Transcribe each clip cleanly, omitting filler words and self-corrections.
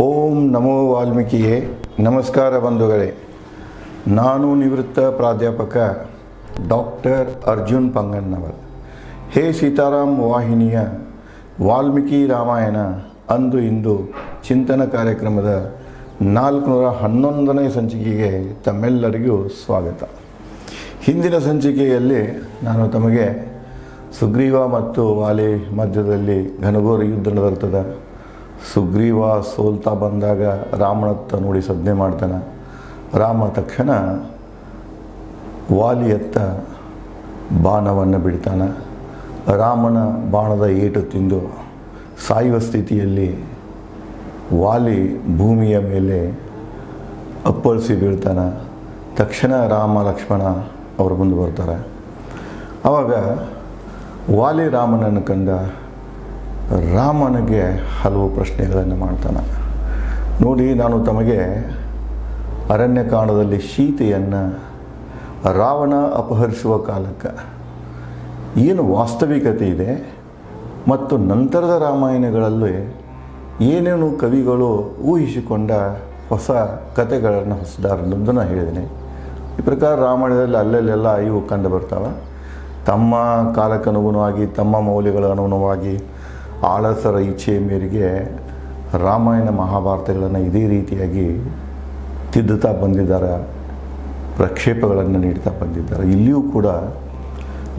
ಓಂ ನಮೋ ವಾಲ್ಮೀಕಿಯೇ. ನಮಸ್ಕಾರ ಬಂಧುಗಳೇ. ನಾನು ನಿವೃತ್ತ ಪ್ರಾಧ್ಯಾಪಕ ಡಾಕ್ಟರ್ ಅರ್ಜುನ್ ಪಂಗನ್ನವರ್. ಹೇ ಸೀತಾರಾಮ್ ವಾಹಿನಿಯ ವಾಲ್ಮೀಕಿ ರಾಮಾಯಣ ಅಂದು ಇಂದು ಚಿಂತನ ಕಾರ್ಯಕ್ರಮದ 411ನೇ ಸಂಚಿಕೆಗೆ ತಮ್ಮೆಲ್ಲರಿಗೂ ಸ್ವಾಗತ. ಹಿಂದಿನ ಸಂಚಿಕೆಯಲ್ಲಿ ನಾನು ತಮಗೆ ಸುಗ್ರೀವ ಮತ್ತು ವಾಲಿ ಮಧ್ಯದಲ್ಲಿ ಘನಘೋರ ಯುದ್ಧ ನಡೆದಿರ್ತದೆ. ಸುಗ್ರೀವ ಸೋಲ್ತಾ ಬಂದಾಗ ರಾಮನತ್ತ ನೋಡಿ ಸದ್ನೆ ಮಾಡ್ತಾನೆ. ರಾಮ ತಕ್ಷಣ ವಾಲಿಯತ್ತ ಬಾಣವನ್ನು ಬಿಡ್ತಾನೆ. ರಾಮನ ಬಾಣದ ಏಟು ತಿಂದು ಸಾಯುವ ಸ್ಥಿತಿಯಲ್ಲಿ ವಾಲಿ ಭೂಮಿಯ ಮೇಲೆ ಅಪ್ಪಳಿಸಿ ಬೀಳ್ತಾನೆ. ತಕ್ಷಣ ರಾಮ ಲಕ್ಷ್ಮಣ ಅವರು ಮುಂದೆ ಬರ್ತಾರೆ. ಆವಾಗ ವಾಲಿ ರಾಮನನ್ನು ಕಂಡ ರಾಮನಿಗೆ ಹಲವು ಪ್ರಶ್ನೆಗಳನ್ನು ಮಾಡ್ತಾನೆ. ನೋಡಿ, ನಾನು ತಮಗೆ ಅರಣ್ಯಕಾಂಡದಲ್ಲಿ ಸೀತೆಯನ್ನು ರಾವಣ ಅಪಹರಿಸುವ ಕಾಲಕ್ಕೆ ಏನು ವಾಸ್ತವಿಕತೆ ಇದೆ ಮತ್ತು ನಂತರದ ರಾಮಾಯಣಗಳಲ್ಲಿ ಏನೇನು ಕವಿಗಳು ಊಹಿಸಿಕೊಂಡ ಹೊಸ ಕಥೆಗಳನ್ನು ಹೊಸದಾರನ್ನು ಹೇಳಿದ್ದೀನಿ. ಈ ಪ್ರಕಾರ ರಾಮಾಯಣದಲ್ಲಿ ಅಲ್ಲೆಲ್ಲ ಇವು ಕಂಡು ಬರ್ತಾವೆ. ತಮ್ಮ ಕಾಲಕ್ಕನುಗುಣವಾಗಿ, ತಮ್ಮ ಮೌಲ್ಯಗಳ ಅನುಗುಣವಾಗಿ, ಆಳಸರ ಇಚ್ಛೆಯ ಮೇರೆಗೆ ರಾಮಾಯಣ ಮಹಾಭಾರತಗಳನ್ನು ಇದೇ ರೀತಿಯಾಗಿ ತಿದ್ದುತ್ತಾ ಬಂದಿದ್ದಾರೆ, ಪ್ರಕ್ಷೇಪಗಳನ್ನು ನೀಡ್ತಾ ಬಂದಿದ್ದಾರೆ. ಇಲ್ಲಿಯೂ ಕೂಡ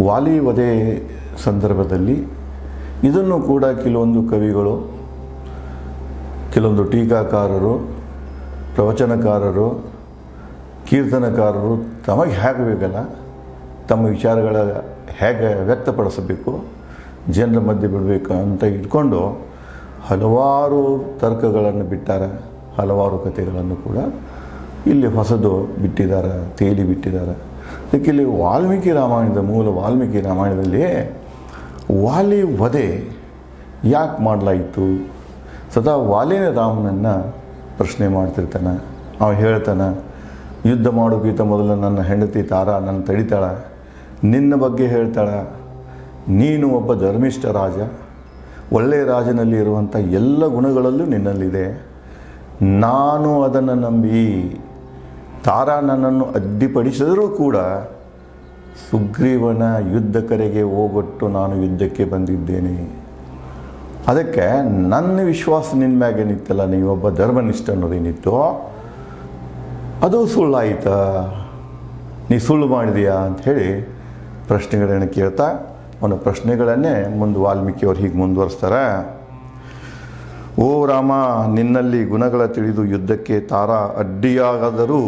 ವಾಲಿ ವಧೆ ಸಂದರ್ಭದಲ್ಲಿ ಇದನ್ನು ಕೂಡ ಕೆಲವೊಂದು ಕವಿಗಳು, ಕೆಲವೊಂದು ಟೀಕಾಕಾರರು, ಪ್ರವಚನಕಾರರು, ಕೀರ್ತನಕಾರರು ತಮಗೆ ಹೇಗೆ ಬೇಕಲ್ಲ ತಮ್ಮ ವಿಚಾರಗಳ ಹೇಗೆ ವ್ಯಕ್ತಪಡಿಸಬೇಕು, ಜನರ ಮಧ್ಯೆ ಬಿಡಬೇಕು ಅಂತ ಇಟ್ಕೊಂಡು ಹಲವಾರು ತರ್ಕಗಳನ್ನು ಬಿಟ್ಟಾರೆ. ಹಲವಾರು ಕಥೆಗಳನ್ನು ಕೂಡ ಇಲ್ಲಿ ಹೊಸದು ಬಿಟ್ಟಿದ್ದಾರೆ, ತೇಲಿ ಬಿಟ್ಟಿದ್ದಾರೆ. ಅದಕ್ಕೆ ಇಲ್ಲಿ ವಾಲ್ಮೀಕಿ ರಾಮಾಯಣದ ಮೂಲ ವಾಲ್ಮೀಕಿ ರಾಮಾಯಣದಲ್ಲಿ ವಾಲಿ ವಧೆ ಯಾಕೆ ಮಾಡಲಾಯಿತು? ಸದಾ ವಾಲಿನ ರಾಮನನ್ನು ಪ್ರಶ್ನೆ ಮಾಡ್ತಿರ್ತಾನೆ. ಅವ ಹೇಳ್ತಾನೆ, ಯುದ್ಧ ಮಾಡೋಕ್ಕಿಂತ ಮೊದಲು ನನ್ನ ಹೆಂಡತಿ ತಾರಾ ನನ್ನ ತಡಿತಾಳೆ, ನಿನ್ನ ಬಗ್ಗೆ ಹೇಳ್ತಾಳೆ, ನೀನು ಒಬ್ಬ ಧರ್ಮಿಷ್ಠ ರಾಜ, ಒಳ್ಳೆಯ ರಾಜನಲ್ಲಿ ಇರುವಂಥ ಎಲ್ಲ ಗುಣಗಳಲ್ಲೂ ನಿನ್ನಲ್ಲಿದೆ. ನಾನು ಅದನ್ನು ನಂಬಿ ತಾರಾ ನನ್ನನ್ನು ಅಡ್ಡಿಪಡಿಸಿದರೂ ಕೂಡ ಸುಗ್ರೀವನ ಯುದ್ಧ ಕರೆಗೆ ಹೋಗೊಟ್ಟು ನಾನು ಯುದ್ಧಕ್ಕೆ ಬಂದಿದ್ದೇನೆ. ಅದಕ್ಕೆ ನನ್ನ ವಿಶ್ವಾಸ ನಿನ್ನ ಮ್ಯಾಗೆ ನಿತ್ತಲ್ಲ, ನೀವೊಬ್ಬ ಧರ್ಮನಿಷ್ಠ ಅನ್ನೋದೇನಿತ್ತು ಅದು ಸುಳ್ಳಾಯಿತಾ? ನೀ ಸುಳ್ಳು ಮಾಡಿದೀಯಾ ಅಂಥೇಳಿ ಪ್ರಶ್ನೆಗಳನ್ನು ಕೇಳ್ತಾ ಅವನ ಪ್ರಶ್ನೆಗಳನ್ನೇ ಮುಂದೆ ವಾಲ್ಮೀಕಿಯವರು ಹೀಗೆ ಮುಂದುವರಿಸ್ತಾರೆ. ಓ ರಾಮ, ನಿನ್ನಲ್ಲಿ ಗುಣಗಳ ತಿಳಿದು ಯುದ್ಧಕ್ಕೆ ತಾರಾ ಅಡ್ಡಿಯಾಗಾದರೂ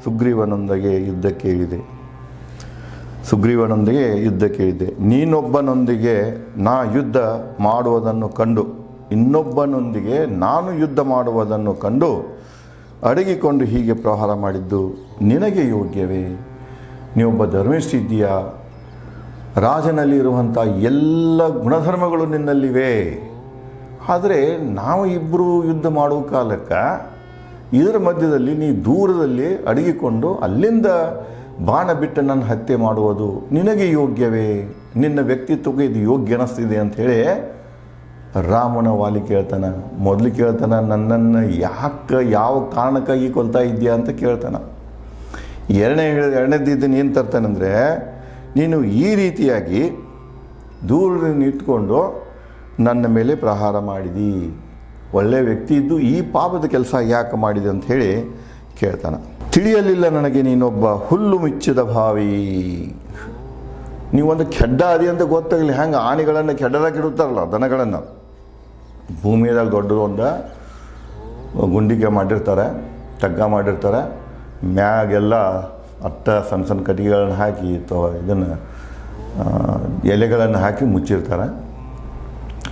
ಸುಗ್ರೀವನೊಂದಿಗೆ ಯುದ್ಧಕ್ಕೆ ಇಳಿದೆ. ನೀನೊಬ್ಬನೊಂದಿಗೆ ನಾ ಯುದ್ಧ ಮಾಡುವುದನ್ನು ಕಂಡು, ಇನ್ನೊಬ್ಬನೊಂದಿಗೆ ನಾನು ಯುದ್ಧ ಮಾಡುವುದನ್ನು ಕಂಡು ಅಡಗಿಕೊಂಡು ಹೀಗೆ ಪ್ರಹಾರ ಮಾಡಿದ್ದು ನಿನಗೆ ಯೋಗ್ಯವೇ? ನೀವೊಬ್ಬ ಧರ್ಮಿಷ್ಠ ಇದ್ದೀಯಾ, ರಾಜನಲ್ಲಿ ಇರುವಂಥ ಎಲ್ಲ ಗುಣಧರ್ಮಗಳು ನಿನ್ನಲ್ಲಿವೆ. ಆದರೆ ನಾವು ಇಬ್ಬರು ಯುದ್ಧ ಮಾಡುವ ಕಾಲಕ್ಕೆ ಇದರ ಮಧ್ಯದಲ್ಲಿ ನೀ ದೂರದಲ್ಲಿ ಅಡಗಿಕೊಂಡು ಅಲ್ಲಿಂದ ಬಾಣ ಬಿಟ್ಟು ನನ್ನ ಹತ್ಯೆ ಮಾಡುವುದು ನಿನಗೆ ಯೋಗ್ಯವೇ? ನಿನ್ನ ವ್ಯಕ್ತಿತ್ವಕ್ಕೆ ಇದು ಯೋಗ್ಯ ಅನ್ನಿಸ್ತಿದೆ ಅಂಥೇಳಿ ರಾಮನ ವಾಲಿ ಕೇಳ್ತಾನೆ. ಮೊದಲು ಕೇಳ್ತಾನೆ, ನನ್ನನ್ನು ಯಾವ ಕಾರಣಕ್ಕಾಗಿ ಕೊಲ್ತಾ ಇದೆಯಾ ಅಂತ ಕೇಳ್ತಾನೆ. ಎರಡನೇದಿದ್ದನ್ನು ಏನು ತರ್ತಾನಂದರೆ, ನೀನು ಈ ರೀತಿಯಾಗಿ ದೂರದಿಂದ ನಿಂತ್ಕೊಂಡು ನನ್ನ ಮೇಲೆ ಪ್ರಹಾರ ಮಾಡಿದಿ, ಒಳ್ಳೆಯ ವ್ಯಕ್ತಿ ಇದ್ದು ಈ ಪಾಪದ ಕೆಲಸ ಯಾಕೆ ಮಾಡಿದೆ ಅಂತ ಹೇಳಿ ಕೇಳ್ತಾನೆ. ತಿಳಿಯಲಿಲ್ಲ ನನಗೆ ನೀನೊಬ್ಬ ಹುಲ್ಲು ಮುಚ್ಚಿದ ಭಾವಿ. ನೀವೊಂದು ಕೆಡ್ಡ ಅದಿ ಅಂತ ಗೊತ್ತಾಗಲಿ. ಹೆಂಗೆ ಆನೆಗಳನ್ನು ಕೆಡ್ಡದಾಗ ಇಡುತ್ತಾರಲ್ಲ, ದನಗಳನ್ನು ಭೂಮಿಯಾದಾಗ ದೊಡ್ಡದು ಒಂದು ಗುಂಡಿಗೆ ಮಾಡಿರ್ತಾರೆ, ತಗ್ಗ ಮಾಡಿರ್ತಾರೆ, ಮ್ಯಾಗೆಲ್ಲ ಸಣ್ಣ ಸಣ್ಣ ಕಟ್ಟಿಗೆಗಳನ್ನು ಹಾಕಿ ಇದನ್ನು ಎಲೆಗಳನ್ನು ಹಾಕಿ ಮುಚ್ಚಿರ್ತಾರೆ.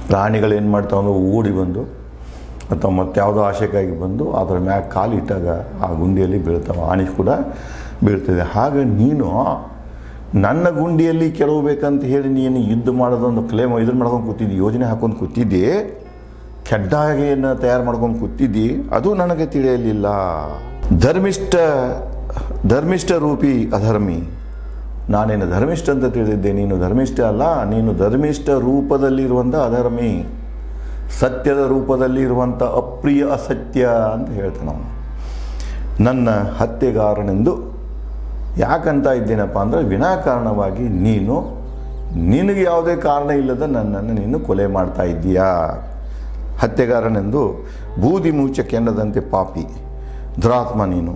ಪ್ರಾಣಿಗಳು ಏನು ಮಾಡ್ತಾವೆ, ಓಡಿ ಬಂದು ಅಥವಾ ಮತ್ತಾವುದೋ ಆಶೆಗಾಗಿ ಬಂದು ಅದರ ಮ್ಯಾಗ ಕಾಲಿಟ್ಟಾಗ ಆ ಗುಂಡಿಯಲ್ಲಿ ಬೀಳ್ತಾವೆ, ಆನೆ ಕೂಡ ಬೀಳ್ತದೆ. ಹಾಗೆ ನೀನು ನನ್ನ ಗುಂಡಿಯಲ್ಲಿ ಕೆಲವಬೇಕಂತ ಹೇಳಿ ನೀನು ಯುದ್ಧ ಮಾಡೋದೊಂದು ಕ್ಲೇಮ್ ಇದನ್ನು ಮಾಡ್ಕೊಂಡು ಕೂತಿದ್ದಿ, ಯೋಜನೆ ಹಾಕೊಂಡು ಕೂತಿದ್ದಿ, ಕೆಡ್ಡಾಗೆಯನ್ನು ತಯಾರು ಮಾಡ್ಕೊಂಡು ಕೂತಿದ್ದಿ, ಅದು ನನಗೆ ತಿಳಿಯಲಿಲ್ಲ. ಧರ್ಮಿಷ್ಠ ರೂಪಿ ಅಧರ್ಮಿ. ನಾನೇನು ಧರ್ಮಿಷ್ಠ ಅಂತ ತಿಳಿದಿದ್ದೆ, ನೀನು ಧರ್ಮಿಷ್ಠ ಅಲ್ಲ, ನೀನು ಧರ್ಮಿಷ್ಠ ರೂಪದಲ್ಲಿರುವಂಥ ಅಧರ್ಮಿ. ಸತ್ಯದ ರೂಪದಲ್ಲಿ ಇರುವಂಥ ಅಪ್ರಿಯ ಅಸತ್ಯ ಅಂತ ಹೇಳ್ತಾನೆ ಅವನು. ನನ್ನ ಹತ್ಯೆಗಾರನೆಂದು ಯಾಕಂತ ಇದ್ದೀನಪ್ಪ ಅಂದರೆ, ವಿನಾಕಾರಣವಾಗಿ ನಿನಗೆ ಯಾವುದೇ ಕಾರಣ ಇಲ್ಲದ ನನ್ನನ್ನು ನೀನು ಕೊಲೆ ಮಾಡ್ತಾ ಇದ್ದೀಯಾ. ಹತ್ಯೆಗಾರನೆಂದು ಬೂದಿ ಮೂಚ ಕೆಂಡದಂತೆ ಪಾಪಿ ದುರಾತ್ಮ ನೀನು,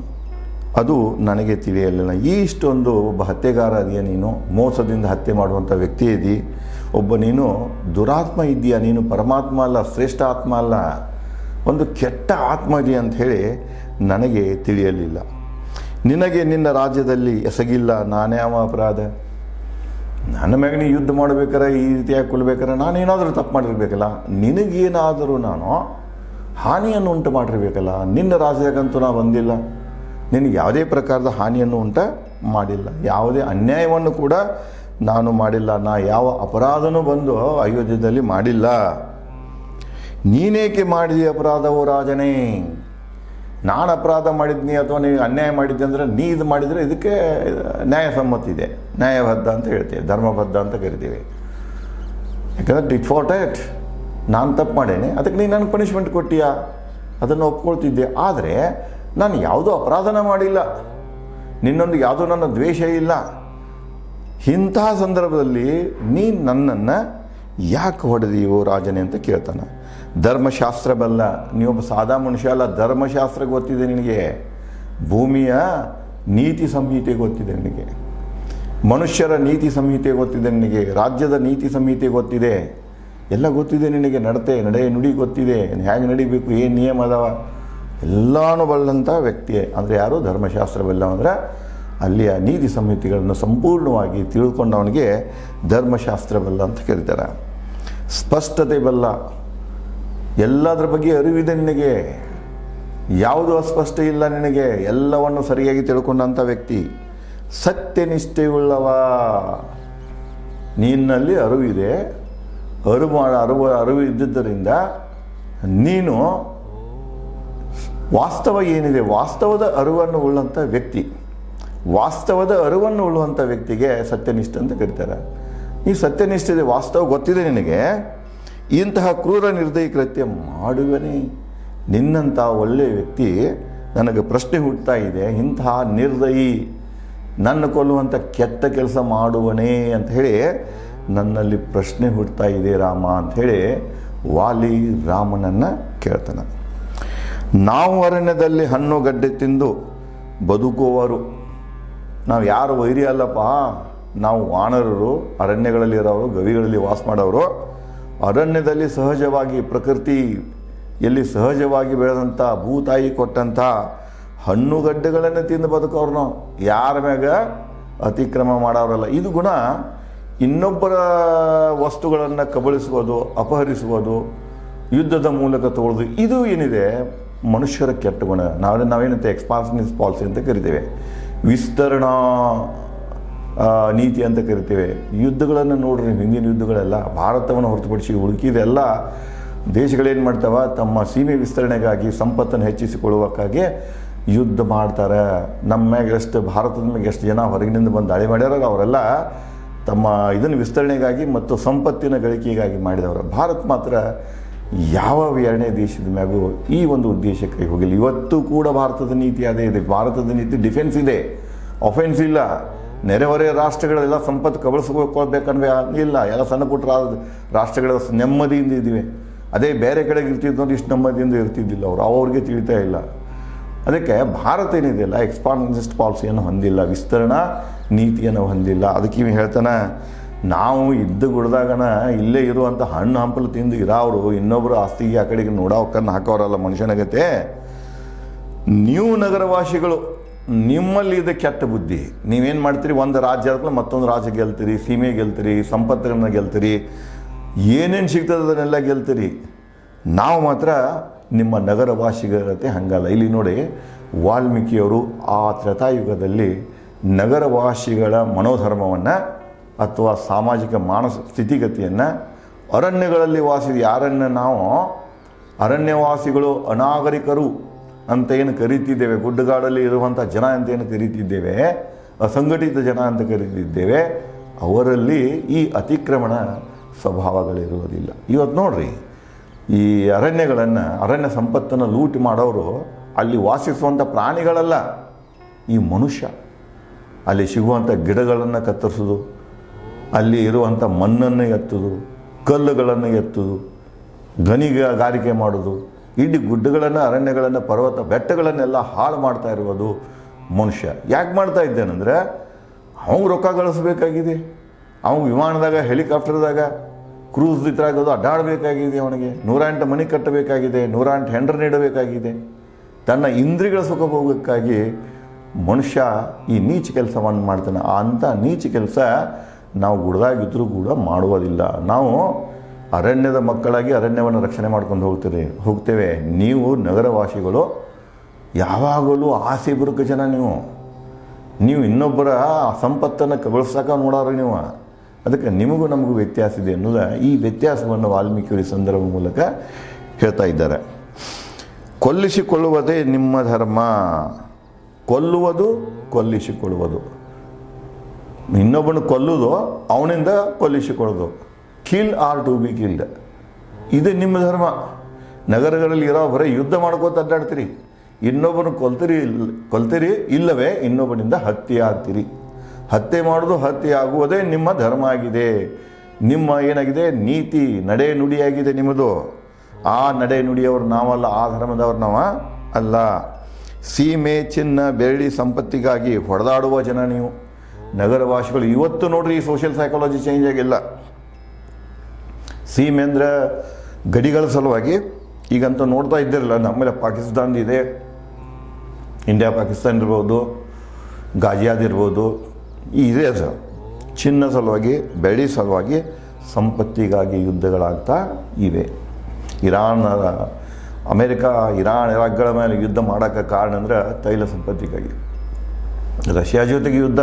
ಅದು ನನಗೆ ತಿಳಿಯಲಿಲ್ಲ. ಇಷ್ಟೊಂದು ಒಬ್ಬ ಹತ್ಯೆಗಾರ ಇದೆಯಾ ನೀನು, ಮೋಸದಿಂದ ಹತ್ಯೆ ಮಾಡುವಂಥ ವ್ಯಕ್ತಿ ಇದ್ದೀ, ಒಬ್ಬ ನೀನು ದುರಾತ್ಮ ಇದ್ದೀಯಾ, ನೀನು ಪರಮಾತ್ಮ ಅಲ್ಲ, ಶ್ರೇಷ್ಠ ಆತ್ಮ ಅಲ್ಲ, ಒಂದು ಕೆಟ್ಟ ಆತ್ಮ ಇದೆಯಾ ಅಂಥೇಳಿ ನನಗೆ ತಿಳಿಯಲಿಲ್ಲ. ನಿನಗೆ ನಿನ್ನ ರಾಜ್ಯದಲ್ಲಿ ಎಸಗಿಲ್ಲ ನಾನ್ಯಾವ ಅಪರಾಧ. ನನ್ನ ಮ್ಯಾಗ ನೀ ಯುದ್ಧ ಮಾಡ್ಬೇಕಾರೆ, ಈ ರೀತಿಯಾಗಿ ಕೊಲ್ಲಬೇಕಾರೆ ನಾನೇನಾದರೂ ತಪ್ಪು ಮಾಡಿರ್ಬೇಕಲ್ಲ, ನಿನಗೇನಾದರೂ ನಾನು ಹಾನಿಯನ್ನು ಉಂಟು ಮಾಡಿರ್ಬೇಕಲ್ಲ. ನಿನ್ನ ರಾಜ್ಯದಾಗಂತೂ ನಾ ಬಂದಿಲ್ಲ, ನಿನಗೆ ಯಾವುದೇ ಪ್ರಕಾರದ ಹಾನಿಯನ್ನು ಮಾಡಿಲ್ಲ, ಯಾವುದೇ ಅನ್ಯಾಯವನ್ನು ಕೂಡ ನಾನು ಮಾಡಿಲ್ಲ, ನಾ ಯಾವ ಅಪರಾಧನೂ ಬಂದು ಅಯೋಧ್ಯೆಯಲ್ಲಿ ಮಾಡಿಲ್ಲ. ನೀನೇಕೆ ಮಾಡಿದಿ ಅಪರಾಧವು ರಾಜನೇ? ನಾನು ಅಪರಾಧ ಮಾಡಿದ್ನಿ ಅಥವಾ ನೀವು ಅನ್ಯಾಯ ಮಾಡಿದ್ದೆ ಅಂದರೆ ನೀ ಇದು ಮಾಡಿದರೆ ಇದಕ್ಕೆ ನ್ಯಾಯಸಮ್ಮತ ಇದೆ, ನ್ಯಾಯಬದ್ಧ ಅಂತ ಹೇಳ್ತೀವಿ, ಧರ್ಮಬದ್ಧ ಅಂತ ಕರಿತೀವಿ. ಯಾಕಂದರೆ ಡಿಟ್ ಫಾರ್ ಡ್ಯಾಟ್, ನಾನು ತಪ್ಪು ಮಾಡೇನೆ, ಅದಕ್ಕೆ ನೀನು ನನಗೆ ಪನಿಷ್ಮೆಂಟ್ ಕೊಟ್ಟಿಯಾ, ಅದನ್ನು ಒಪ್ಕೊಳ್ತಿದ್ದೆ. ಆದರೆ ನಾನು ಯಾವುದೂ ಅಪರಾಧನ ಮಾಡಿಲ್ಲ, ನಿನ್ನೊಂದಿಗೆ ಯಾವುದೂ ನನ್ನ ದ್ವೇಷ ಇಲ್ಲ. ಇಂತಹ ಸಂದರ್ಭದಲ್ಲಿ ನೀನು ನನ್ನನ್ನು ಯಾಕೆ ಹೊಡೆದೀವೋ ರಾಜನೇ ಅಂತ ಕೇಳ್ತಾನೆ. ಧರ್ಮಶಾಸ್ತ್ರ ಬಲ್ಲ, ನೀವೊಬ್ಬ ಸಾದಾ ಮನುಷ್ಯ ಅಲ್ಲ, ಧರ್ಮಶಾಸ್ತ್ರ ಗೊತ್ತಿದೆ ನಿನಗೆ, ಭೂಮಿಯ ನೀತಿ ಸಂಹಿತೆ ಗೊತ್ತಿದೆ ನಿನಗೆ, ಮನುಷ್ಯರ ನೀತಿ ಸಂಹಿತೆ ಗೊತ್ತಿದೆ ನಿನಗೆ, ರಾಜ್ಯದ ನೀತಿ ಸಂಹಿತೆ ಗೊತ್ತಿದೆ, ಎಲ್ಲ ಗೊತ್ತಿದೆ ನಿನಗೆ. ನಡೆ ನುಡಿ ಗೊತ್ತಿದೆ, ಹೇಗೆ ನಡಿಬೇಕು, ಏನು ನಿಯಮ ಅದಾವ ಎಲ್ಲನೂ ಬಲ್ಲಂಥ ವ್ಯಕ್ತಿ ಅಂದರೆ ಯಾರು? ಧರ್ಮಶಾಸ್ತ್ರ ಬಲ್ಲ ಅಂದರೆ ಅಲ್ಲಿಯ ನೀತಿ ಸಂಹಿತೆಗಳನ್ನು ಸಂಪೂರ್ಣವಾಗಿ ತಿಳ್ಕೊಂಡವನಿಗೆ ಧರ್ಮಶಾಸ್ತ್ರ ಬಲ್ಲ ಅಂತ ಕರೀತಾರೆ. ಸ್ಪಷ್ಟತೆ ಬಲ್ಲ, ಎಲ್ಲದರ ಬಗ್ಗೆ ಅರಿವಿದೆ ನಿನಗೆ, ಯಾವುದು ಅಸ್ಪಷ್ಟ ಇಲ್ಲ ನಿನಗೆ, ಎಲ್ಲವನ್ನು ಸರಿಯಾಗಿ ತಿಳ್ಕೊಂಡಂಥ ವ್ಯಕ್ತಿ. ಸತ್ಯನಿಷ್ಠೆಯುಳ್ಳವ, ನಿನ್ನಲ್ಲಿ ಅರಿವಿದೆ, ಅರಿವು ಇದ್ದುದರಿಂದ ನೀನು ವಾಸ್ತವ ಏನಿದೆ, ವಾಸ್ತವದ ಅರಿವನ್ನು ಉಳ್ಳಂಥ ವ್ಯಕ್ತಿ, ವಾಸ್ತವದ ಅರಿವನ್ನು ಉಳ್ಳುವಂಥ ವ್ಯಕ್ತಿಗೆ ಸತ್ಯನಿಷ್ಠ ಅಂತ ಕರೀತಾರೆ. ಈ ಸತ್ಯನಿಷ್ಠೆ ವಾಸ್ತವ ಗೊತ್ತಿದೆ ನಿನಗೆ, ಇಂತಹ ಕ್ರೂರ ನಿರ್ದಯಿ ಕೃತ್ಯ ಮಾಡುವನೇ, ನಿನ್ನಂಥ ಒಳ್ಳೆಯ ವ್ಯಕ್ತಿ ನನಗೆ ಪ್ರಶ್ನೆ ಹುಟ್ಟುತ್ತಾ ಇದೆ, ಇಂತಹ ನಿರ್ದಯಿ ನನ್ನ ಕೊಲ್ಲುವಂಥ ಕೆಟ್ಟ ಕೆಲಸ ಮಾಡುವನೇ ಅಂತ ಹೇಳಿ ನನ್ನಲ್ಲಿ ಪ್ರಶ್ನೆ ಹುಟ್ಟುತ್ತಾ ಇದೆ ರಾಮ ಅಂಥೇಳಿ ವಾಲಿ ರಾಮನನ್ನು ಕೇಳ್ತಾನೆ. ನಾವು ಅರಣ್ಯದಲ್ಲಿ ಹಣ್ಣು ಗಡ್ಡೆ ತಿಂದು ಬದುಕುವವರು, ನಾವು ಯಾರು ವೈರಿ ಅಲ್ಲಪ್ಪ, ನಾವು ವಾನರರು, ಅರಣ್ಯಗಳಲ್ಲಿರೋರು, ಗವಿಗಳಲ್ಲಿ ವಾಸ ಮಾಡೋರು, ಅರಣ್ಯದಲ್ಲಿ ಸಹಜವಾಗಿ ಪ್ರಕೃತಿಯಲ್ಲಿ ಸಹಜವಾಗಿ ಬೆಳೆದಂಥ ಭೂತಾಯಿ ಕೊಟ್ಟಂಥ ಹಣ್ಣುಗಡ್ಡೆಗಳನ್ನು ತಿಂದು ಬದುಕೋರು ನಾವು, ಯಾರ ಮ್ಯಾಗ ಅತಿಕ್ರಮ ಮಾಡೋರಲ್ಲ. ಇದು ಗುಣ ಇನ್ನೊಬ್ಬರ ವಸ್ತುಗಳನ್ನು ಕಬಳಿಸುವುದು, ಅಪಹರಿಸುವುದು, ಯುದ್ಧದ ಮೂಲಕ ತಗೊಳ್ಳೋದು, ಇದು ಏನಿದೆ ಮನುಷ್ಯರ ಕೆಟ್ಟ ಗುಣ. ನಾವೇನಂತೆ ಎಕ್ಸ್ಪಾನ್ಷನಿಸ್ಟ್ ಪಾಲಿಸಿ ಅಂತ ಕರಿತೇವೆ, ವಿಸ್ತರಣಾ ನೀತಿ ಅಂತ ಕರಿತೇವೆ. ಯುದ್ಧಗಳನ್ನು ನೋಡ್ರಿ, ಹಿಂದಿನ ಯುದ್ಧಗಳೆಲ್ಲ ಭಾರತವನ್ನು ಹೊರತುಪಡಿಸಿ ಉಳುಕಿದೆಲ್ಲ ದೇಶಗಳೇನು ಮಾಡ್ತಾವ, ತಮ್ಮ ಸೀಮೆ ವಿಸ್ತರಣೆಗಾಗಿ, ಸಂಪತ್ತನ್ನು ಹೆಚ್ಚಿಸಿಕೊಳ್ಳುವಕ್ಕಾಗಿ ಯುದ್ಧ ಮಾಡ್ತಾರೆ. ನಮ್ಮ ಮ್ಯಾಗ ಎಷ್ಟು, ಭಾರತದ ಮ್ಯಾಗ ಎಷ್ಟು ಜನ ಹೊರಗಿನಿಂದ ಬಂದು ದಾಳಿ ಮಾಡ್ಯಾರ, ಅವರೆಲ್ಲ ತಮ್ಮ ಇದನ್ನು ವಿಸ್ತರಣೆಗಾಗಿ ಮತ್ತು ಸಂಪತ್ತಿನ ಗಳಿಕೆಗಾಗಿ ಮಾಡಿದವರು. ಭಾರತ ಮಾತ್ರ ಯಾವ ಎರಡನೇ ದೇಶದ ಮ್ಯಾಗೂ ಈ ಒಂದು ಉದ್ದೇಶಕ್ಕೆ ಹೋಗಿಲ್ಲ. ಇವತ್ತು ಕೂಡ ಭಾರತದ ನೀತಿ ಅದೇ ಇದೆ. ಭಾರತದ ನೀತಿ ಡಿಫೆನ್ಸ್ ಇದೆ, ಅಫೆನ್ಸ್ ಇಲ್ಲ. ನೆರೆಹೊರೆಯ ರಾಷ್ಟ್ರಗಳೆಲ್ಲ ಸಂಪತ್ತು ಕಬಳಿಸ್ಕೊಳ್ಬೇಕನ್ವೇ ಇಲ್ಲ, ಎಲ್ಲ ಸಣ್ಣ ಪುಟ್ಟ ರಾಷ್ಟ್ರಗಳ ನೆಮ್ಮದಿಯಿಂದ ಇದ್ದೀವಿ. ಅದೇ ಬೇರೆ ಕಡೆಗೆ ಇರ್ತಿದ್ದು ಇಷ್ಟು ನೆಮ್ಮದಿಯಿಂದ ಇರ್ತಿದ್ದಿಲ್ಲ ಅವರು, ಅವ್ರಿಗೆ ತಿಳಿತಾ ಇಲ್ಲ. ಅದಕ್ಕೆ ಭಾರತ ಏನಿದೆಯಲ್ಲ ಎಕ್ಸ್ಪಾನ್ಷನಿಸ್ಟ್ ಪಾಲಿಸಿಯನ್ನು ಹೊಂದಿಲ್ಲ, ವಿಸ್ತರಣಾ ನೀತಿಯನ್ನು ಹೊಂದಿಲ್ಲ. ಅದಕ್ಕೆ ಇವು ಹೇಳ್ತಾನೆ, ನಾವು ಇದ್ದ ಗುಡ್ದಾಗನ ಇಲ್ಲೇ ಇರುವಂಥ ಹಣ್ಣು ಹಂಪಲು ತಿಂದು ಇರೋರು ಇನ್ನೊಬ್ಬರು ಆಸ್ತಿಗೆ ಆ ಕಡೆಗೆ ನೋಡೋಕನ್ನು ಹಾಕೋರಲ್ಲ ಮನುಷ್ಯನಾಗತ್ತೆ. ನೀವು ನಗರವಾಸಿಗಳು, ನಿಮ್ಮಲ್ಲಿ ಇದೆ ಕೆಟ್ಟ ಬುದ್ಧಿ. ನೀವೇನು ಮಾಡ್ತೀರಿ, ಒಂದು ರಾಜ್ಯ ಆದ್ಮೇಲೆ ಮತ್ತೊಂದು ರಾಜ್ಯ ಗೆಲ್ತೀರಿ, ಸೀಮೆ ಗೆಲ್ತೀರಿ, ಸಂಪತ್ತುಗಳನ್ನ ಗೆಲ್ತೀರಿ, ಏನೇನು ಸಿಗ್ತದೆ ಅದನ್ನೆಲ್ಲ ಗೆಲ್ತೀರಿ. ನಾವು ಮಾತ್ರ ನಿಮ್ಮ ನಗರವಾಸಿಗಳತೆ ಹಂಗಲ್ಲ. ಇಲ್ಲಿ ನೋಡಿ, ವಾಲ್ಮೀಕಿಯವರು ಆ ತ್ರೇತಾಯುಗದಲ್ಲಿ ನಗರವಾಸಿಗಳ ಮನೋಧರ್ಮವನ್ನು ಅಥವಾ ಸಾಮಾಜಿಕ ಮಾನಸ ಸ್ಥಿತಿಗತಿಯನ್ನು, ಅರಣ್ಯಗಳಲ್ಲಿ ವಾಸಿದ ಯಾರನ್ನು ನಾವು ಅರಣ್ಯವಾಸಿಗಳು, ಅನಾಗರಿಕರು ಅಂತ ಏನು ಕರೀತಿದ್ದೇವೆ, ಗುಡ್ಡಗಾಡಲ್ಲಿ ಇರುವಂಥ ಜನ ಅಂತ ಏನು ಕರೀತಿದ್ದೇವೆ, ಅಸಂಘಟಿತ ಜನ ಅಂತ ಕರೀತಿದ್ದೇವೆ, ಅವರಲ್ಲಿ ಈ ಅತಿಕ್ರಮಣ ಸ್ವಭಾವಗಳಿರುವುದಿಲ್ಲ. ಇವತ್ತು ನೋಡ್ರಿ, ಈ ಅರಣ್ಯ ಸಂಪತ್ತನ್ನು ಲೂಟಿ ಮಾಡೋರು ಅಲ್ಲಿ ವಾಸಿಸುವಂಥ ಪ್ರಾಣಿಗಳಲ್ಲ, ಈ ಮನುಷ್ಯ. ಅಲ್ಲಿ ಸಿಗುವಂಥ ಗಿಡಗಳನ್ನು ಕತ್ತರಿಸೋದು, ಅಲ್ಲಿ ಇರುವಂಥ ಮಣ್ಣನ್ನು ಎತ್ತೋದು, ಕಲ್ಲುಗಳನ್ನು ಎತ್ತೋದು, ಗಣಿಗಾರಿಕೆ ಮಾಡೋದು, ಇಡೀ ಗುಡ್ಡಗಳನ್ನು, ಅರಣ್ಯಗಳನ್ನು, ಪರ್ವತ ಬೆಟ್ಟಗಳನ್ನೆಲ್ಲ ಹಾಳು ಮಾಡ್ತಾ ಇರುವುದು ಮನುಷ್ಯ. ಯಾಕೆ ಮಾಡ್ತಾ ಇದ್ದೇನೆಂದರೆ ಅವ್ನು ರೊಕ್ಕ ಗಳಿಸ್ಬೇಕಾಗಿದೆ, ಅವ್ನು ವಿಮಾನದಾಗ, ಹೆಲಿಕಾಪ್ಟರ್ದಾಗ, ಕ್ರೂಸ್ ಇದ್ರಾಗೋದು ಅಡ್ಡಾಡಬೇಕಾಗಿದೆ, ಅವನಿಗೆ 108 ಮನೆ ಕಟ್ಟಬೇಕಾಗಿದೆ, 108 ಹೆಂಡ್ರ ನೀಡಬೇಕಾಗಿದೆ. ತನ್ನ ಇಂದ್ರಿಯಗಳ ಸುಖ ಭೋಗಕ್ಕಾಗಿ ಮನುಷ್ಯ ಈ ನೀಚ ಕೆಲಸವನ್ನು ಮಾಡ್ತಾನೆ. ಅಂಥ ನೀಚ ಕೆಲಸ ನಾವು ಗುಡ್ದಾಗಿದ್ದರೂ ಕೂಡ ಮಾಡುವುದಿಲ್ಲ. ನಾವು ಅರಣ್ಯದ ಮಕ್ಕಳಾಗಿ ಅರಣ್ಯವನ್ನು ರಕ್ಷಣೆ ಮಾಡ್ಕೊಂಡು ಹೋಗ್ತೇವೆ. ನೀವು ನಗರವಾಸಿಗಳು ಯಾವಾಗಲೂ ಆಸೆ ಬುರುಕ ಜನ. ನೀವು ಇನ್ನೊಬ್ಬರ ಸಂಪತ್ತನ್ನು ಕಬಳಿಸೋಕೆ ನೋಡೋರು ನೀವು. ಅದಕ್ಕೆ ನಿಮಗೂ ನಮಗೂ ವ್ಯತ್ಯಾಸ ಇದೆ ಅನ್ನೋದ ಈ ವ್ಯತ್ಯಾಸವನ್ನು ವಾಲ್ಮೀಕಿಯವರು ಈ ಸಂದರ್ಭ ಮೂಲಕ ಹೇಳ್ತಾ ಇದ್ದಾರೆ. ಕೊಲ್ಲಿಸಿಕೊಳ್ಳುವುದೇ ನಿಮ್ಮ ಧರ್ಮ. ಕೊಲ್ಲುವುದು, ಕೊಲ್ಲಿಸಿಕೊಳ್ಳುವುದು. ಇನ್ನೊಬ್ಬನು ಕೊಲ್ಲುವುದು, ಅವನಿಂದ ಕೊಲ್ಲಿಸಿಕೊಳ್ಳೋದು. Kill or to be killed, ಇದು ನಿಮ್ಮ ಧರ್ಮ. ನಗರಗಳಲ್ಲಿ ಇರೋ ಬರೀ ಯುದ್ಧ ಮಾಡ್ಕೋತ ಅಡ್ಡಾಡ್ತೀರಿ, ಇನ್ನೊಬ್ಬನು ಕೊಲ್ತೀರಿ, ಇಲ್ಲವೇ ಇನ್ನೊಬ್ಬನಿಂದ ಹತ್ಯೆ ಆಗ್ತೀರಿ. ಹತ್ಯೆ ಮಾಡೋದು, ಹತ್ಯೆ ಆಗುವುದೇ ನಿಮ್ಮ ಧರ್ಮ ಆಗಿದೆ. ನಿಮ್ಮ ಏನಾಗಿದೆ, ನೀತಿ, ನಡೆ ನುಡಿಯಾಗಿದೆ ನಿಮ್ಮದು. ಆ ನಡೆ ನುಡಿಯವರು ನಾವಲ್ಲ, ಆ ಧರ್ಮದವ್ರು ನಾವು ಅಲ್ಲ. ಸೀಮೆ, ಚಿನ್ನ, ಬೆಳ್ಳಿ ಸಂಪತ್ತಿಗಾಗಿ ಹೊಡೆದಾಡುವ ಜನ ನೀವು ನಗರವಾಸಿಗಳು. ಇವತ್ತು ನೋಡ್ರಿ, ಈ ಸೋಷಿಯಲ್ ಸೈಕಾಲಜಿ ಚೇಂಜ್ ಆಗಿಲ್ಲ. ಸೀಮೆ ಅಂದ್ರೆ ಗಡಿಗಳ ಸಲುವಾಗಿ ಈಗಂತೂ ನೋಡ್ತಾ ಇದ್ದಿರಲ್ಲ, ನಮ್ಮಲ್ಲಿ ಪಾಕಿಸ್ತಾನದಿದೆ, ಇಂಡಿಯಾ ಪಾಕಿಸ್ತಾನ ಇರ್ಬೋದು, ಗಾಜಿಯಾದ್ ಇರ್ಬೋದು, ಇದೆ ಅದು. ಚಿನ್ನ ಸಲುವಾಗಿ, ಬೆಳ್ಳಿ ಸಲುವಾಗಿ, ಸಂಪತ್ತಿಗಾಗಿ ಯುದ್ಧಗಳಾಗ್ತಾ ಇವೆ. ಅಮೇರಿಕಾ ಇರಾಕ್ಗಳ ಮೇಲೆ ಯುದ್ಧ ಮಾಡೋಕ್ಕೆ ಕಾರಣ ಅಂದರೆ ತೈಲ ಸಂಪತ್ತಿಗಾಗಿ. ರಷ್ಯಾ ಜೊತೆಗೆ ಯುದ್ಧ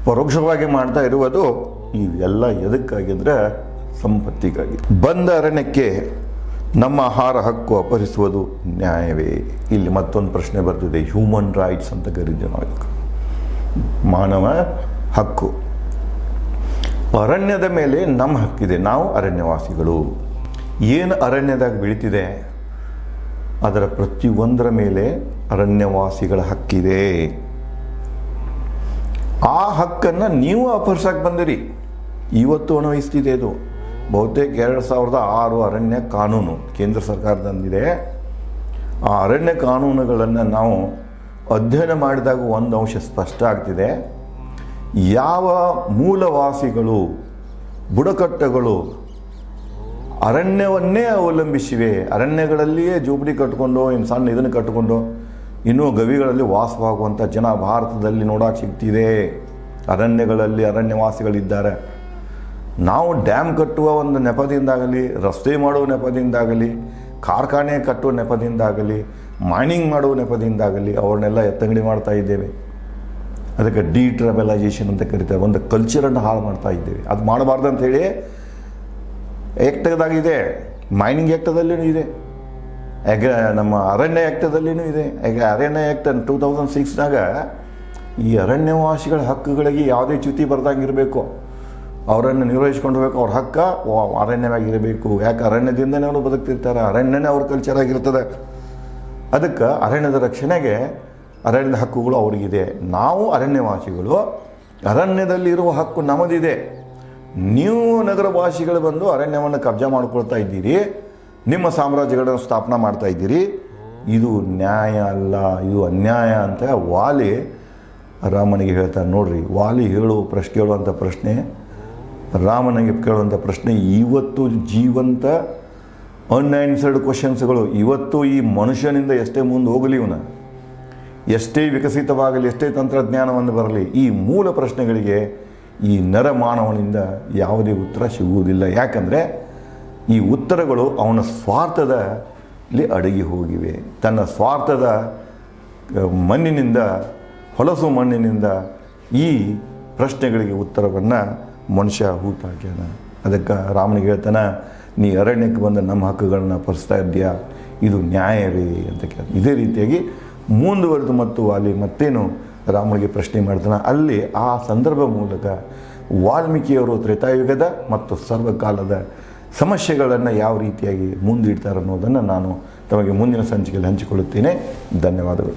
ಪರೋಕ್ಷವಾಗಿ ಮಾಡ್ತಾ ಇರುವುದು ಇವೆಲ್ಲ ಎದಕ್ಕಾಗಿದ್ರೆ ಸಂಪತ್ತಿಗಾಗಿ. ಬಂದ ಅರಣ್ಯಕ್ಕೆ ನಮ್ಮ ಆಹಾರ ಹಕ್ಕು ಅಪಹರಿಸುವುದು ನ್ಯಾಯವೇ? ಇಲ್ಲಿ ಮತ್ತೊಂದು ಪ್ರಶ್ನೆ ಬರ್ತಿದೆ. ಹ್ಯೂಮನ್ ರೈಟ್ಸ್ ಅಂತ ಕರೀತೀವಿ ನಾವು, ಮಾನವ ಹಕ್ಕು. ಅರಣ್ಯದ ಮೇಲೆ ನಮ್ಮ ಹಕ್ಕಿದೆ, ನಾವು ಅರಣ್ಯವಾಸಿಗಳು. ಏನು ಅರಣ್ಯದಾಗ ಬೀಳ್ತಿದೆ ಅದರ ಪ್ರತಿಯೊಂದರ ಮೇಲೆ ಅರಣ್ಯವಾಸಿಗಳ ಹಕ್ಕಿದೆ. ಆ ಹಕ್ಕನ್ನು ನೀವು ಅಪಹರಿಸಕ್ಕೆ ಬಂದಿರಿ. ಇವತ್ತು ಅನ್ವಯಿಸ್ತಿದೆ ಇದು. ಬಹುತೇಕ 2006 ಅರಣ್ಯ ಕಾನೂನು ಕೇಂದ್ರ ಸರ್ಕಾರದಂದಿದೆ. ಆ ಅರಣ್ಯ ಕಾನೂನುಗಳನ್ನು ನಾವು ಅಧ್ಯಯನ ಮಾಡಿದಾಗ ಒಂದು ಅಂಶ ಸ್ಪಷ್ಟ ಆಗ್ತಿದೆ. ಯಾವ ಮೂಲವಾಸಿಗಳು, ಬುಡಕಟ್ಟುಗಳು ಅರಣ್ಯವನ್ನೇ ಅವಲಂಬಿಸಿವೆ, ಅರಣ್ಯಗಳಲ್ಲಿಯೇ ಜೋಪಡಿ ಕಟ್ಕೊಂಡು, ಇನ್ನು ಸಣ್ಣ ಇದನ್ನು ಕಟ್ಟಿಕೊಂಡು ಇನ್ನೂ ಗವಿಗಳಲ್ಲಿ ವಾಸವಾಗುವಂಥ ಜನ ಭಾರತದಲ್ಲಿ ನೋಡೋಕೆ ಸಿಗ್ತಿದೆ. ಅರಣ್ಯಗಳಲ್ಲಿ ಅರಣ್ಯವಾಸಿಗಳಿದ್ದಾರೆ. ನಾವು ಡ್ಯಾಮ್ ಕಟ್ಟುವ ಒಂದು ನೆಪದಿಂದಾಗಲಿ, ರಸ್ತೆ ಮಾಡುವ ನೆಪದಿಂದಾಗಲಿ, ಕಾರ್ಖಾನೆ ಕಟ್ಟುವ ನೆಪದಿಂದಾಗಲಿ, ಮೈನಿಂಗ್ ಮಾಡುವ ನೆಪದಿಂದಾಗಲಿ ಅವ್ರನ್ನೆಲ್ಲ ಎತ್ತಂಗಡಿ ಮಾಡ್ತಾ ಇದ್ದೇವೆ. ಅದಕ್ಕೆ ಡಿಟ್ರಬಲೈಸೇಷನ್ ಅಂತ ಕರೀತಾರೆ. ಒಂದು ಕಲ್ಚರನ್ನು ಹಾಳು ಮಾಡ್ತಾ ಇದ್ದೇವೆ. ಅದು ಮಾಡಬಾರ್ದು ಅಂಥೇಳಿ ಆ್ಯಕ್ಟದಾಗಿದೆ, ಮೈನಿಂಗ್ ಆ್ಯಕ್ಟದಲ್ಲಿಯೂ ಇದೆ, ನಮ್ಮ ಅರಣ್ಯ ಆ್ಯಕ್ಟದಲ್ಲಿಯೂ ಇದೆ. ಅರಣ್ಯ ಆ್ಯಕ್ಟ್ 2006ನಾಗ ಈ ಅರಣ್ಯವಾಸಿಗಳ ಹಕ್ಕುಗಳಿಗೆ ಯಾವುದೇ ಚ್ಯುತಿ ಬರ್ದಂಗಿರಬೇಕು, ಅವರನ್ನು ನಿರ್ವಹಿಸ್ಕೊಂಡು ಹೋಗ್ಬೇಕು. ಅವ್ರ ಹಕ್ಕ ಅರಣ್ಯವಾಗಿರಬೇಕು. ಯಾಕೆ ಅರಣ್ಯದಿಂದನೇ ಅವರು ಬದುಕ್ತಿರ್ತಾರೆ, ಅರಣ್ಯನೇ ಅವ್ರ ಕಲ್ಚರ್ ಆಗಿರ್ತದೆ. ಅದಕ್ಕೆ ಅರಣ್ಯದ ರಕ್ಷಣೆಗೆ ಅರಣ್ಯದ ಹಕ್ಕುಗಳು ಅವರಿಗಿದೆ. ನಾವು ಅರಣ್ಯವಾಸಿಗಳು, ಅರಣ್ಯದಲ್ಲಿರುವ ಹಕ್ಕು ನಮ್ಮದಿದೆ. ನೀವು ನಗರವಾಸಿಗಳು ಬಂದು ಅರಣ್ಯವನ್ನು ಕಬ್ಜಾ ಮಾಡ್ಕೊಳ್ತಾ ಇದ್ದೀರಿ, ನಿಮ್ಮ ಸಾಮ್ರಾಜ್ಯಗಳನ್ನು ಸ್ಥಾಪನೆ ಮಾಡ್ತಾ ಇದ್ದೀರಿ. ಇದು ನ್ಯಾಯ ಅಲ್ಲ, ಇದು ಅನ್ಯಾಯ ಅಂತ ವಾಲಿ ರಾಮನಿಗೆ ಹೇಳ್ತಾರೆ. ನೋಡ್ರಿ, ವಾಲಿ ಕೇಳುವಂಥ ಪ್ರಶ್ನೆ, ರಾಮನಿಗೆ ಕೇಳುವಂಥ ಪ್ರಶ್ನೆ ಇವತ್ತು ಜೀವಂತ ಅನ್ಆನ್ಸರ್ಡ್ ಕ್ವಶನ್ಸ್ಗಳು. ಇವತ್ತು ಈ ಮನುಷ್ಯನಿಂದ ಎಷ್ಟೇ ಮುಂದೆ ಹೋಗಲಿ, ಇವನ ಎಷ್ಟೇ ವಿಕಸಿತವಾಗಲಿ, ಎಷ್ಟೇ ತಂತ್ರಜ್ಞಾನವನ್ನು ಬರಲಿ, ಈ ಮೂಲ ಪ್ರಶ್ನೆಗಳಿಗೆ ಈ ನರಮಾನವನಿಂದ ಯಾವುದೇ ಉತ್ತರ ಸಿಗುವುದಿಲ್ಲ. ಯಾಕಂದರೆ ಈ ಉತ್ತರಗಳು ಅವನ ಸ್ವಾರ್ಥದಲ್ಲಿ ಅಡಗಿ ಹೋಗಿವೆ. ತನ್ನ ಸ್ವಾರ್ಥದ ಮಣ್ಣಿನಿಂದ, ಹೊಲಸು ಮಣ್ಣಿನಿಂದ ಈ ಪ್ರಶ್ನೆಗಳಿಗೆ ಉತ್ತರವನ್ನು ಮನುಷ್ಯ ಹೂತಾಕ್ಯಾನ. ಅದಕ್ಕೆ ರಾಮನಿಗೆ ಹೇಳ್ತಾನೆ, ನೀ ಅರಣ್ಯಕ್ಕೆ ಬಂದು ನಮ್ಮ ಹಕ್ಕುಗಳನ್ನ ಅಪಹರಿಸ್ತಾ ಇದ್ದೀಯಾ, ಇದು ನ್ಯಾಯವೇ ಅಂತ ಕೇಳ. ಇದೇ ರೀತಿಯಾಗಿ ಮುಂದುವರೆದು ಮತ್ತು ಅಲ್ಲಿ ಮತ್ತೇನು ರಾಮನಿಗೆ ಪ್ರಶ್ನೆ ಮಾಡ್ತಾನೆ. ಅಲ್ಲಿ ಆ ಸಂದರ್ಭ ಮೂಲಕ ವಾಲ್ಮೀಕಿಯವರು ತ್ರೇತಾಯುಗದ ಮತ್ತು ಸರ್ವಕಾಲದ ಸಮಸ್ಯೆಗಳನ್ನು ಯಾವ ರೀತಿಯಾಗಿ ಮುಂದಿಡ್ತಾರೆ ಅನ್ನೋದನ್ನು ನಾನು ತಮಗೆ ಮುಂದಿನ ಸಂಚಿಕೆಯಲ್ಲಿ ಹಂಚಿಕೊಳ್ಳುತ್ತೇನೆ. ಧನ್ಯವಾದಗಳು.